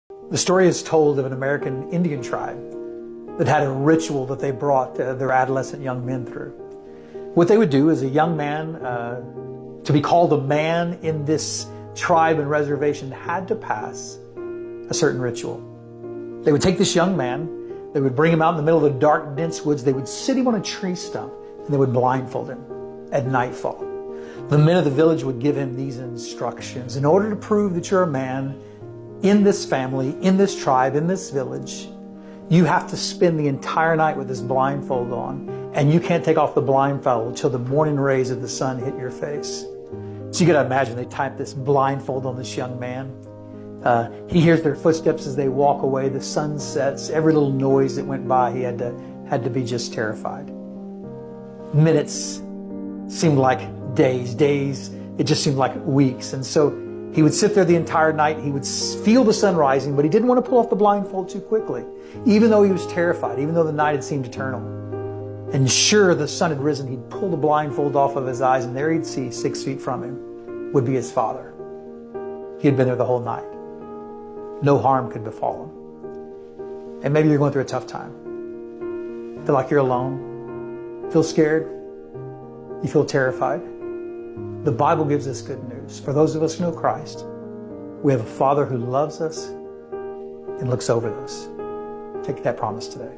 The story is told of an American Indian tribe that had a ritual that they brought their adolescent young men through. What they would do is a young man, to be called a man in this tribe and reservation, had to pass a certain ritual. They would take this young man, they would bring him out in the middle of the dark, dense woods, they would sit him on a tree stump, and they would blindfold him at nightfall. The men of the village would give him these instructions. In order to prove that you're a man in this family, in this tribe, in this village, you have to spend the entire night with this blindfold on, and you can't take off the blindfold until the morning rays of the sun hit your face. So you got to imagine they type this blindfold on this young man. He hears their footsteps as they walk away. The sun sets. Every little noise that went by, he had to be just terrified. Minutes seemed like days. Days, it just seemed like weeks. And so he would sit there the entire night. He would feel the sun rising, but he didn't want to pull off the blindfold too quickly, even though he was terrified, even though the night had seemed eternal. And sure, the sun had risen. He'd pull the blindfold off of his eyes, and there he'd see 6 feet from him would be his father. He had been there the whole night. No harm could befall him. And maybe you're going through a tough time. Feel like you're alone. Feel scared. You feel terrified. The Bible gives us good news. For those of us who know Christ, we have a Father who loves us and looks over us. Take that promise today.